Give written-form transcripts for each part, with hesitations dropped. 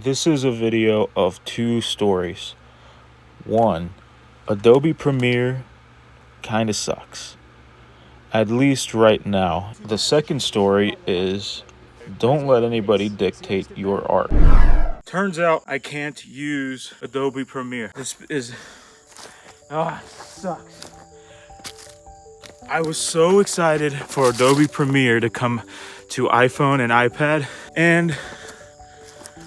This is a video of two stories. One, Adobe Premiere kinda sucks. At least right now. The second story is, don't let anybody dictate your art. Turns out I can't use Adobe Premiere. This sucks. I was so excited for Adobe Premiere to come to iPhone and iPad, and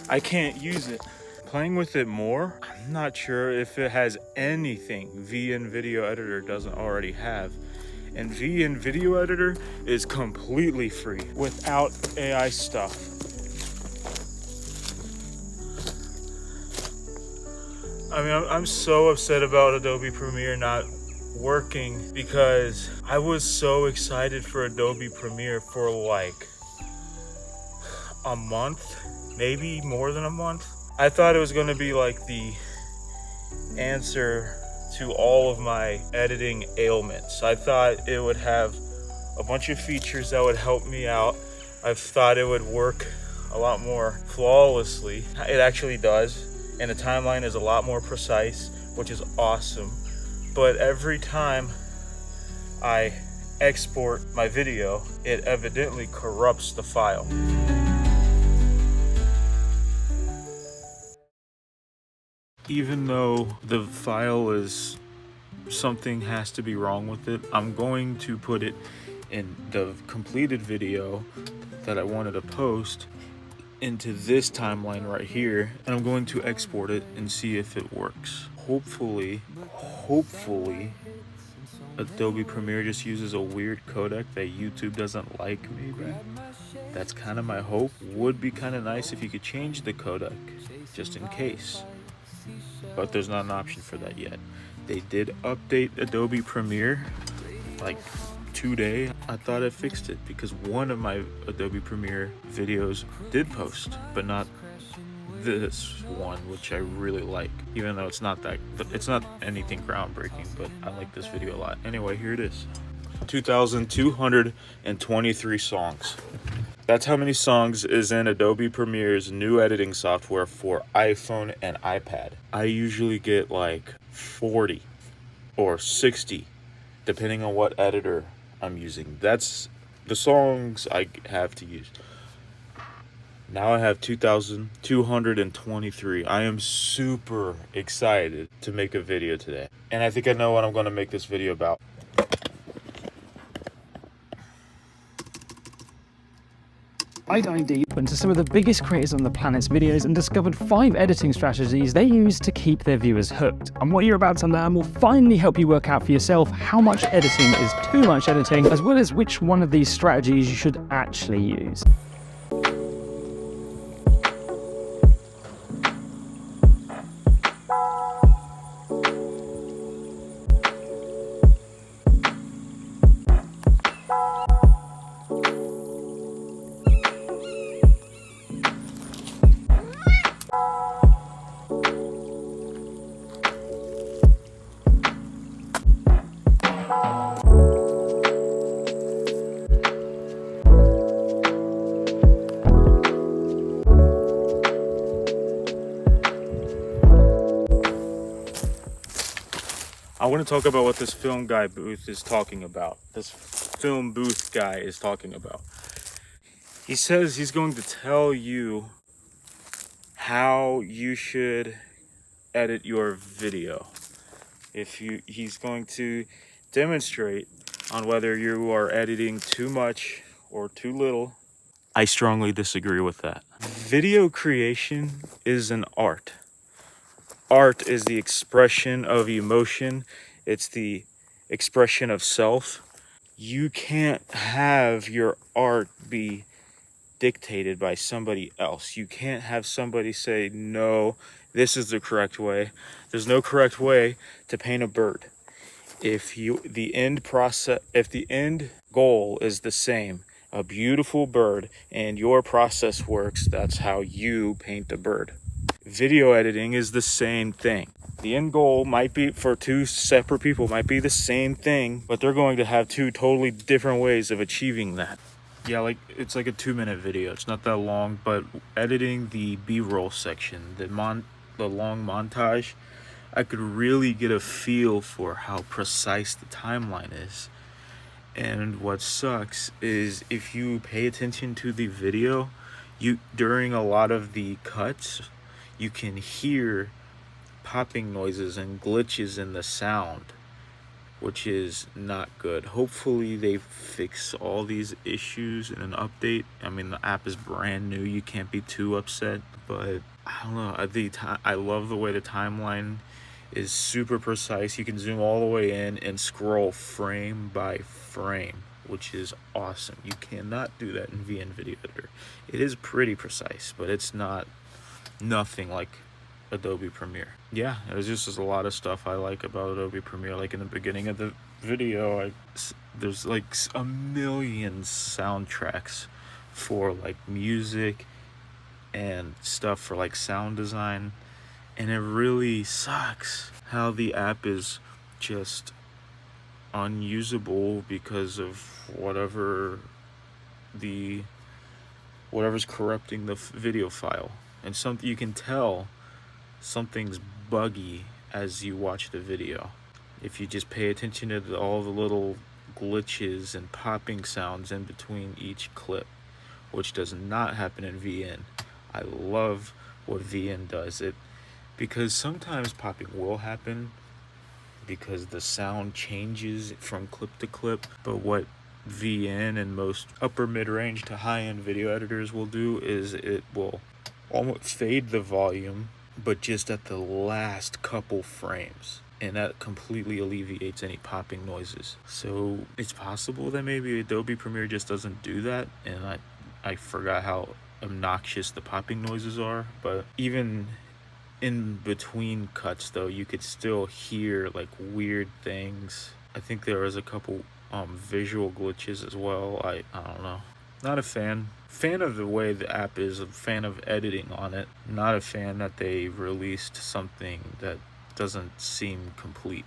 I can't use it. Playing with it more, I'm not sure if it has anything VN Video Editor doesn't already have. And VN Video Editor is completely free without AI stuff. I mean, I'm so upset about Adobe Premiere not working because I was so excited for Adobe Premiere for like a month, maybe more than a month. I thought it was going to be like the answer to all of my editing ailments. I thought it would have a bunch of features that would help me out. I thought it would work a lot more flawlessly. It actually does, and the timeline is a lot more precise, which is awesome. But every time I export my video, it evidently corrupts the file. Even though the file is, something has to be wrong with it, I'm going to put it in the completed video that I wanted to post into this timeline right here, and I'm going to export it and see if it works. Hopefully Adobe Premiere just uses a weird codec that YouTube doesn't like, maybe. That's kind of my hope. Would be kind of nice if you could change the codec, just in case. But there's not an option for that yet. They did update Adobe Premiere like today. I thought I fixed it because one of my Adobe Premiere videos did post, but not this one, which I really like, even though it's not anything groundbreaking, but I like this video a lot. Anyway, here it is. 2,223 songs. That's how many songs is in Adobe Premiere's new editing software for iPhone and iPad. I usually get like 40 or 60, depending on what editor I'm using. That's the songs I have to use. Now I have 2,223. I am super excited to make a video today. And I think I know what I'm going to make this video about. I dived deep into some of the biggest creators on the planet's videos and discovered 5 editing strategies they use to keep their viewers hooked. And what you're about to learn will finally help you work out for yourself how much editing is too much editing, as well as which one of these strategies you should actually use. I want to talk about what this film booth is talking about. He says he's going to tell you how you should edit your video. He's going to demonstrate on whether you are editing too much or too little. I strongly disagree with that. Video creation is an art. Art is the expression of emotion. It's the expression of self. You can't have your art be dictated by somebody else. You can't have somebody say, no, this is the correct way. There's no correct way to paint a bird. If the end goal is the same, a beautiful bird, and your process works, that's how you paint a bird. Video editing is the same thing. The end goal might be, for two separate people, might be the same thing, but they're going to have two totally different ways of achieving that. Yeah, like it's like a 2-minute video. It's not that long, but editing the B-roll section, the long montage, I could really get a feel for how precise the timeline is. And what sucks is if you pay attention to the video, you during a lot of the cuts, you can hear popping noises and glitches in the sound, which is not good. Hopefully they fix all these issues in an update. I mean, the app is brand new. You can't be too upset, but I don't know. I love the way the timeline is super precise. You can zoom all the way in and scroll frame by frame, which is awesome. You cannot do that in VN Video Editor. It is pretty precise, but it's nothing like Adobe Premiere. Yeah, there's just a lot of stuff I like about Adobe Premiere. Like in the beginning of the video, there's like a million soundtracks for like music and stuff for like sound design, and it really sucks how the app is just unusable because of whatever's corrupting the video file. And something you can tell something's buggy as you watch the video if you just pay attention to all the little glitches and popping sounds in between each clip, which does not happen in VN. I love what VN does it, because sometimes popping will happen because the sound changes from clip to clip, but what VN and most upper mid-range to high-end video editors will do is it will almost fade the volume, but just at the last couple frames, and that completely alleviates any popping noises. So it's possible that maybe Adobe Premiere just doesn't do that, and I forgot how obnoxious the popping noises are. But even in between cuts though, you could still hear like weird things. I think there was a couple visual glitches as well. I don't know. Not a fan of the way the app is, a fan of editing on it. Not a fan that they released something that doesn't seem complete.